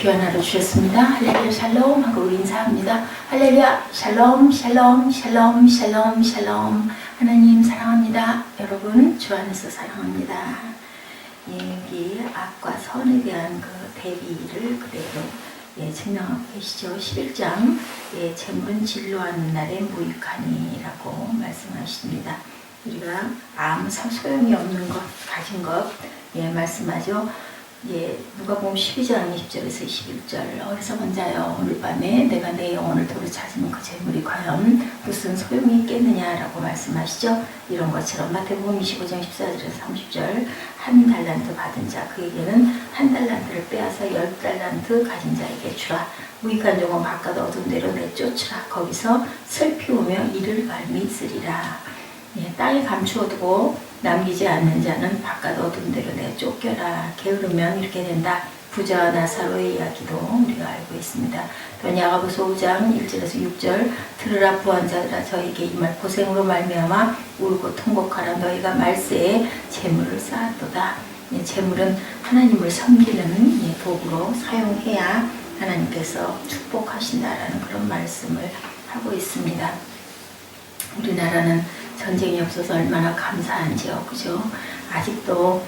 귀한 하루 주셨습니다. 할렐루야 샬롬 하고 우리 인사합니다. 할렐루야 샬롬 샬롬 샬롬 샬롬 샬롬. 하나님 사랑합니다. 여러분 주 안에서 사랑합니다. 여기 악과 선에 대한 그 대비를 그대로 증명하고 계시죠. 11장 재물은 진로하는 날에 무익하니라고 말씀하십니다. 우리가 아무 소용이 없는 것 가진 것 말씀하죠. 누가복음 12장 20절에서 21절. 어리석은 자여 오늘 밤에 내가 내 영혼을 도로 찾으면 그 재물이 과연 무슨 소용이 있겠느냐라고 말씀하시죠. 이런 것처럼 마태복음 25장 14절에서 30절. 한 달란트 받은 자 그에게는 한 달란트를 빼앗아 10달란트 가진 자에게 주라. 무익한 종은 바깥 어두운 데로 내쫓으라. 거기서 슬피 우며 이를 갈미 있으리라. 땅에 감추어두고 남기지 않는 자는 바깥 어두운 데로 내쫓겨라. 게으르면 이렇게 된다. 부자와 나사로의 이야기도 우리가 알고 있습니다. 또 야고보서 5장 1절에서 6절. 들으라 부한 자들아 저에게 이 말 고생으로 말미암아 울고 통곡하라. 너희가 말세에 재물을 쌓았도다. 재물은 하나님을 섬기는 도구로 사용해야 하나님께서 축복하신다라는 그런 말씀을 하고 있습니다. 우리나라는 전쟁이 없어서 얼마나 감사한지요. 그죠? 아직도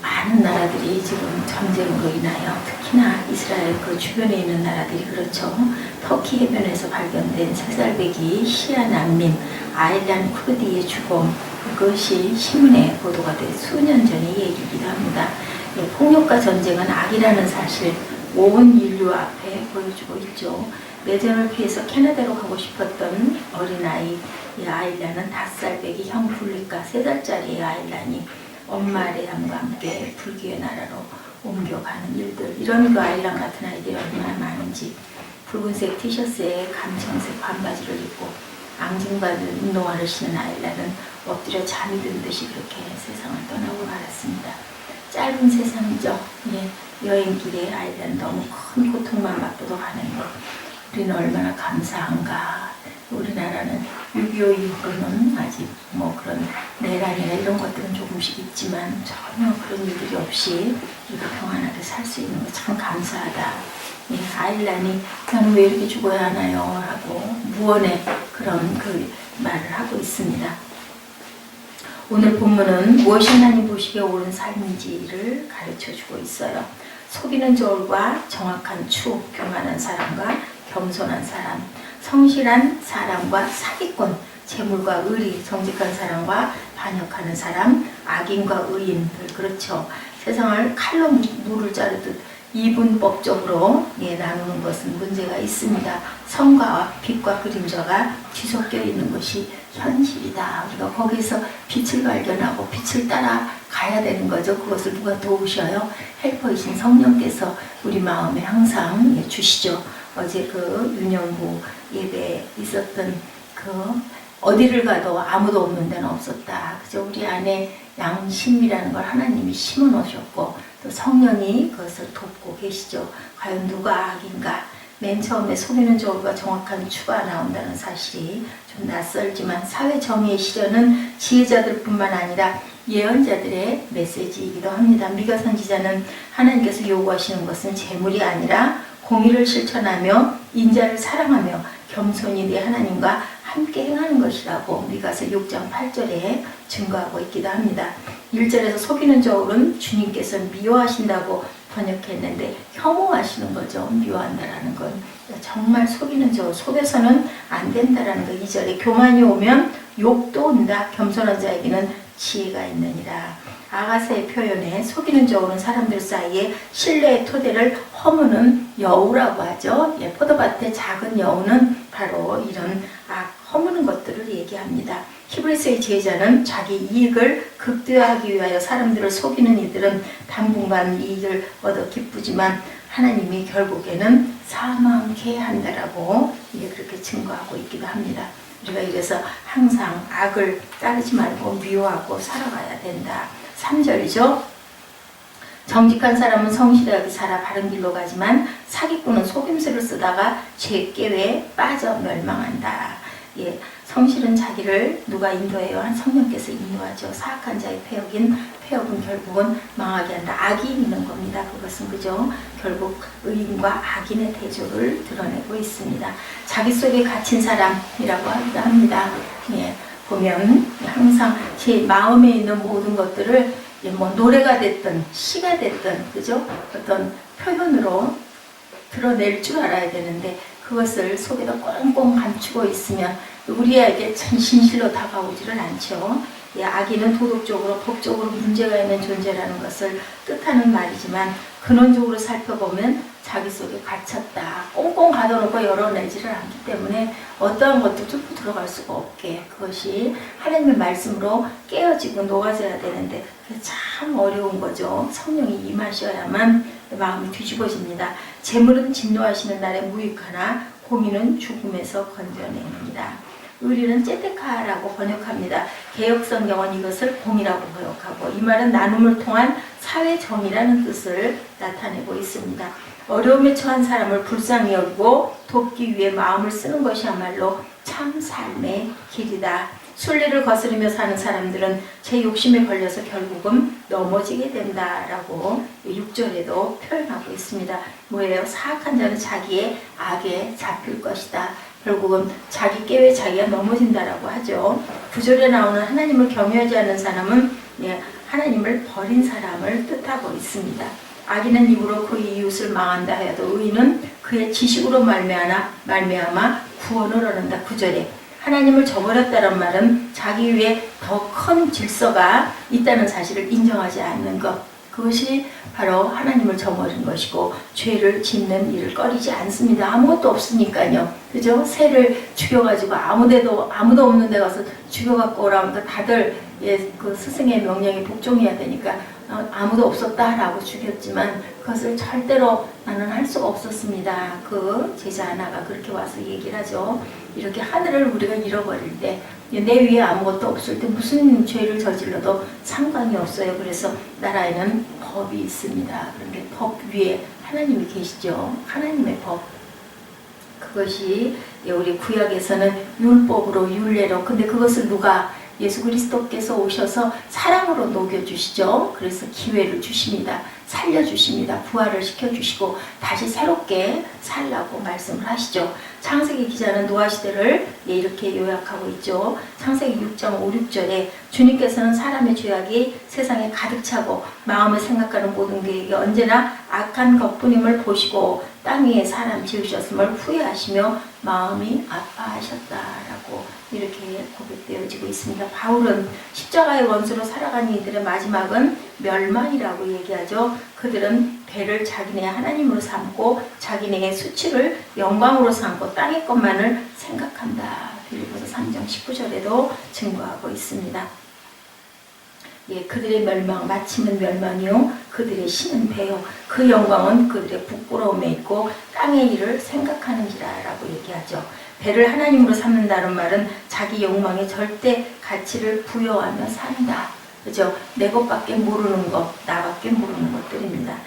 많은 나라들이 지금 전쟁으로 인하여 특히나 이스라엘 그 주변에 있는 나라들이 그렇죠. 터키 해변에서 발견된 3살배기 시아 난민 아일란 쿠르디의 죽음, 그것이 신문에 보도가 된 수년 전의 얘기이기도 합니다. 폭력과 전쟁은 악이라는 사실 온 인류 앞에 보여주고 있죠. 내전을 피해서 캐나다로 가고 싶었던 어린아이 아일란은 5살배기 형 둘리과 3살짜리 아일란이 엄마 레암과 함께 불교의 나라로 옮겨가는 일들. 이런 그 아일란 같은 아이들이 얼마나 많은지. 붉은색 티셔츠에 감청색 반바지를 입고 앙증받은 운동화를 신은 아일란은 엎드려 잠이 든 듯이 그렇게 세상을 떠나고 말았습니다. 짧은 세상이죠. 여행길에 아일란 너무 큰 고통만 맛보도 가는 것. 우리는 얼마나 감사한가. 우리나라는 6.25 이후로는 아직 그런 내란이나 이런 것들은 조금씩 있지만 전혀 그런 일들이 없이 우리가 평안하게 살 수 있는 거 참 감사하다. 아일란이 나는 왜 이렇게 죽어야 하나요? 하고 무언의 그런 그 말을 하고 있습니다. 오늘 본문은 무엇이 하나님 보시기에 옳은 삶인지를 가르쳐주고 있어요. 속이는 저울과 정확한 추, 교만한 사람과 겸손한 사람, 성실한 사람과 사기꾼, 재물과 의리, 정직한 사람과 반역하는 사람, 악인과 의인들. 그렇죠. 세상을 칼로 물을 자르듯 이분법적으로 나누는 것은 문제가 있습니다. 성과 빛과 그림자가 뒤섞여 있는 것이 현실이다. 우리가 거기서 빛을 발견하고 빛을 따라 가야 되는 거죠. 그것을 누가 도우셔요? 헬퍼이신 성령께서 우리 마음에 항상 주시죠. 어제 그 유년부 예배에 있었던 그 어디를 가도 아무도 없는 데는 없었다. 그죠? 우리 안에 양심이라는 걸 하나님이 심어 놓으셨고 또 성령이 그것을 돕고 계시죠. 과연 누가 악인가? 맨 처음에 속이는 저울과 정확한 추가 나온다는 사실이 좀 낯설지만 사회 정의의 실현은 지혜자들 뿐만 아니라 예언자들의 메시지이기도 합니다. 미가 선지자는 하나님께서 요구하시는 것은 재물이 아니라 공의를 실천하며 인자를 사랑하며 겸손히 내 하나님과 함께 행하는 것이라고 미가서 6장 8절에 증거하고 있기도 합니다. 1절에서 속이는 저울은 주님께서 미워하신다고 번역했는데 혐오하시는 거죠. 미워한다라는 건 정말 속이는 저울, 속여서는 안 된다라는 거. 2절에 교만이 오면 욕도 온다. 겸손한 자에게는 지혜가 있느니라. 아가서의 표현에 속이는 저울은 사람들 사이에 신뢰의 토대를 허무는 여우라고 하죠. 포도밭의 작은 여우는 바로 이런 허무는 것들을 얘기합니다. 히브리서의 제자는 자기 이익을 극대화하기 위하여 사람들을 속이는 이들은 당분간 이익을 얻어 기쁘지만 하나님이 결국에는 사망케 한다라고 그렇게 증거하고 있기도 합니다. 우리가 이래서 항상 악을 따르지 말고 미워하고 살아가야 된다. 3절이죠. 정직한 사람은 성실하게 살아 바른 길로 가지만 사기꾼은 속임수를 쓰다가 죄깨에 빠져 멸망한다. 성실은 자기를 누가 인도해요? 한 성령께서 인도하죠. 사악한 자의 폐역은 결국은 망하게 한다. 악이 있는 겁니다. 그것은 그죠? 결국 의인과 악인의 대조를 드러내고 있습니다. 자기 속에 갇힌 사람이라고 하기도 합니다. 예, 보면 항상 제 마음에 있는 모든 것들을 뭐 노래가 됐든 시가 됐든 그죠? 어떤 표현으로 드러낼 줄 알아야 되는데 그것을 속에다 꽁꽁 감추고 있으면 우리에게 참 진실로 다가오지를 않죠. 예, 악인은 도덕적으로 법적으로 문제가 있는 존재라는 것을 뜻하는 말이지만 근원적으로 살펴보면 자기 속에 갇혔다. 꽁꽁 가둬놓고 열어내지를 않기 때문에 어떠한 것도 뚫고 들어갈 수가 없게 그것이 하나님의 말씀으로 깨어지고 녹아져야 되는데 그게 참 어려운 거죠. 성령이 임하셔야만 마음이 뒤집어집니다. 재물은 진노하시는 날에 무익하나 공의는 죽음에서 건져냅니다. 의리는 째테카라고 번역합니다. 개역성경은 이것을 공이라고 번역하고 이 말은 나눔을 통한 사회정의라는 뜻을 나타내고 있습니다. 어려움에 처한 사람을 불쌍히 여기고 돕기 위해 마음을 쓰는 것이야말로 참 삶의 길이다. 순리를 거스르며 사는 사람들은 제 욕심에 걸려서 결국은 넘어지게 된다라고 6절에도 표현하고 있습니다. 뭐예요? 사악한 자는 자기의 악에 잡힐 것이다. 결국은 자기 깨에 자기가 넘어진다라고 하죠. 9절에 나오는 하나님을 경외하지 않는 사람은 하나님을 버린 사람을 뜻하고 있습니다. 악인은 입으로 그의 이웃을 망한다 하여도 의인은 그의 지식으로 말미암아 구원을 얻는다. 9절에 하나님을 저버렸다는 말은 자기 위에 더 큰 질서가 있다는 사실을 인정하지 않는 것. 그것이 바로 하나님을 저버린 것이고 죄를 짓는 일을 꺼리지 않습니다. 아무것도 없으니까요. 그죠? 새를 죽여가지고 아무도 없는 데 가서 죽여갖고 오라니까 다들 그 스승의 명령에 복종해야 되니까 아무도 없었다라고 죽였지만 그것을 절대로 나는 할 수가 없었습니다. 그 제자 하나가 그렇게 와서 얘기를 하죠. 이렇게 하늘을 우리가 잃어버릴 때 내 위에 아무것도 없을 때 무슨 죄를 저질러도 상관이 없어요. 그래서 나라에는 법이 있습니다. 그런데 법 위에 하나님이 계시죠. 하나님의 법. 그것이 우리 구약에서는 율법으로 율례로 근데 그것을 누가 예수 그리스도께서 오셔서 사랑으로 녹여주시죠. 그래서 기회를 주십니다. 살려주십니다. 부활을 시켜주시고 다시 새롭게 살라고 말씀을 하시죠. 창세기 기자는 노아시대를 이렇게 요약하고 있죠. 창세기 6장 5, 6절에 주님께서는 사람의 죄악이 세상에 가득 차고 마음을 생각하는 모든 계획이 언제나 악한 것뿐임을 보시고 땅 위에 사람 지으셨음을 후회하시며 마음이 아파하셨다라고 이렇게 고백되어지고 있습니다. 바울은 십자가의 원수로 살아가는 이들의 마지막은 멸망이라고 얘기하죠. 그들은 배를 자기네 하나님으로 삼고 자기네의 수치를 영광으로 삼고 땅의 것만을 생각한다. 빌립보서 3장 19절에도 증거하고 있습니다. 그들의 멸망, 마침은 멸망이요 그들의 신은 배요 그 영광은 그들의 부끄러움에 있고 땅의 일을 생각하는지라 라고 얘기하죠. 배를 하나님으로 삼는다는 말은 자기 욕망에 절대 가치를 부여하며 산다. 그죠? 내 것밖에 모르는 것, 나밖에 모르는 것들입니다.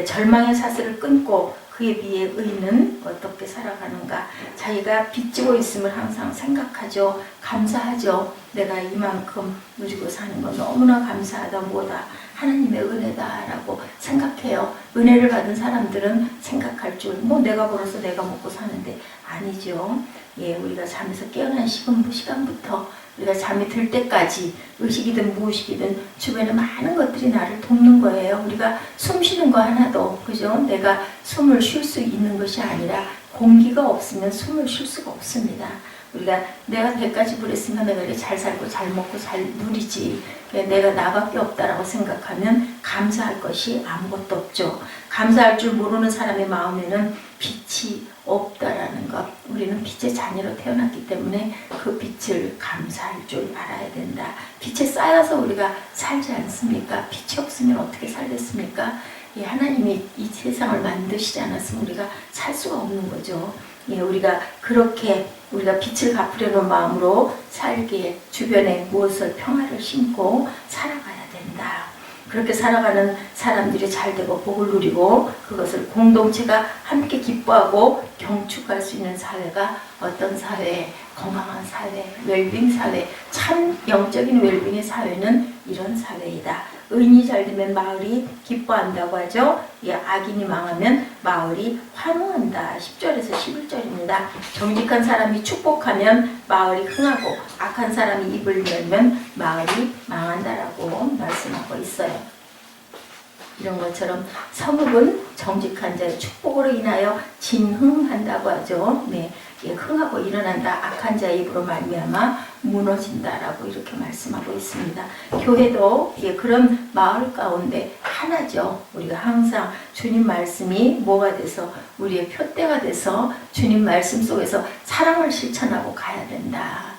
절망의 사슬을 끊고 그에 비해 의인은 어떻게 살아가는가? 자기가 빚지고 있음을 항상 생각하죠. 감사하죠. 내가 이만큼 누리고 사는 건 너무나 감사하다 뭐다. 하나님의 은혜다라고 생각해요. 은혜를 받은 사람들은 생각할 줄 내가 벌어서 내가 먹고 사는데 아니죠. 우리가 잠에서 깨어난 시간부터 우리가 잠이 들 때까지 의식이든 무의식이든 주변에 많은 것들이 나를 돕는 거예요. 우리가 숨 쉬는 거 하나도 그죠? 내가 숨을 쉴 수 있는 것이 아니라 공기가 없으면 숨을 쉴 수가 없습니다. 우리가 내가 배까지 부렸으면 내가 이렇게 잘 살고 잘 먹고 잘 누리지 내가 나밖에 없다라고 생각하면 감사할 것이 아무것도 없죠. 감사할 줄 모르는 사람의 마음에는 빛이 없다라는 것. 우리는 빛의 자녀로 태어났기 때문에 그 빛을 감사할 줄 알아야 된다. 빛에 쌓여서 우리가 살지 않습니까? 빛이 없으면 어떻게 살겠습니까? 하나님이 이 세상을 만드시지 않았으면 우리가 살 수가 없는 거죠. 우리가 그렇게 우리가 빛을 갚으려는 마음으로 살기에 주변에 무엇을 평화를 심고 살아가야 된다. 그렇게 살아가는 사람들이 잘 되고 복을 누리고 그것을 공동체가 함께 기뻐하고 경축할 수 있는 사회가 어떤 사회? 건강한 사회, 웰빙 사회, 참 영적인 웰빙의 사회는 이런 사회이다. 의인이 잘 되면 마을이 기뻐한다고 하죠. 악인이 망하면 마을이 환호한다. 10절에서 11절입니다. 정직한 사람이 축복하면 마을이 흥하고 악한 사람이 입을 열면 마을이 망한다라고 말씀하고 있어요. 이런 것처럼 성읍은 정직한 자의 축복으로 인하여 진흥한다고 하죠. 네, 흥하고 일어난다. 악한 자의 입으로 말미암아 무너진다라고 이렇게 말씀하고 있습니다. 교회도 그런 마을 가운데 하나죠. 우리가 항상 주님 말씀이 뭐가 돼서 우리의 표대가 돼서 주님 말씀 속에서 사랑을 실천하고 가야 된다.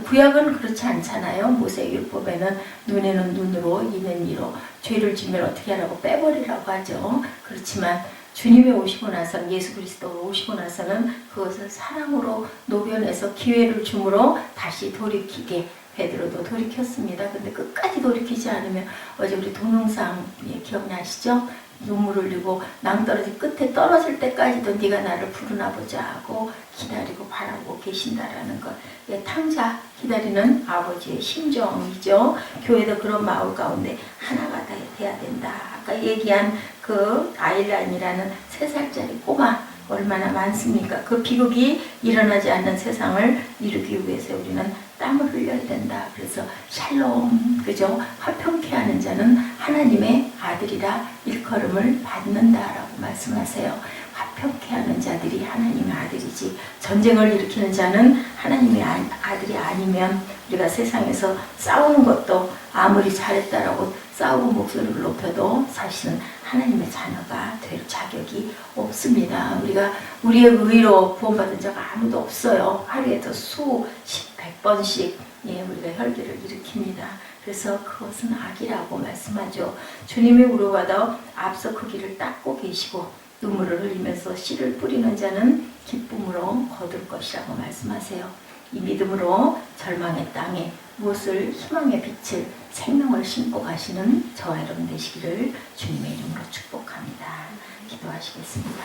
구약은 그렇지 않잖아요. 모세율법에는 눈에는 눈으로 이는 이로 죄를 지면 어떻게 하라고 빼버리라고 하죠. 그렇지만 주님이 오시고 나서 예수 그리스도가 오시고 나서는 그것을 사랑으로 녹여내서 기회를 주므로 다시 돌이키게 베드로도 돌이켰습니다. 근데 끝까지 돌이키지 않으면 어제 우리 동영상 기억나시죠? 눈물을 흘리고 낭떠러지 끝에 떨어질 때까지도 네가 나를 부르나 보자 하고 기다리고 바라고 계신다라는 것. 탕자 기다리는 아버지의 심정이죠. 교회도 그런 마을 가운데 하나가 돼야 된다. 아까 얘기한 그 아일란이라는 3살짜리 꼬마 얼마나 많습니까? 그 비극이 일어나지 않는 세상을 이루기 위해서 우리는 땀을 흘려야 된다. 그래서 샬롬, 그죠? 화평케 하는 자는 하나님의 아들이라 일컬음을 받는다라고 말씀하세요. 화평케 하는 자들이 하나님의 아들이지 전쟁을 일으키는 자는 하나님의 아들이 아니면 우리가 세상에서 싸우는 것도 아무리 잘했다라고 싸우고 목소리를 높여도 사실은 하나님의 자녀가 될 자격이 없습니다. 우리가 우리의 의로 구원받은 자가 아무도 없어요. 하루에도 수십, 100번씩 우리가 혈기를 일으킵니다. 그래서 그것은 악이라고 말씀하죠. 주님의 우러가다 앞서 그 길을 닦고 계시고 눈물을 흘리면서 씨를 뿌리는 자는 기쁨으로 거둘 것이라고 말씀하세요. 이 믿음으로 절망의 땅에 무엇을 희망의 빛을 생명을 심고 가시는 저와 여러분 되시기를 주님의 이름으로 축복합니다. 기도하시겠습니다.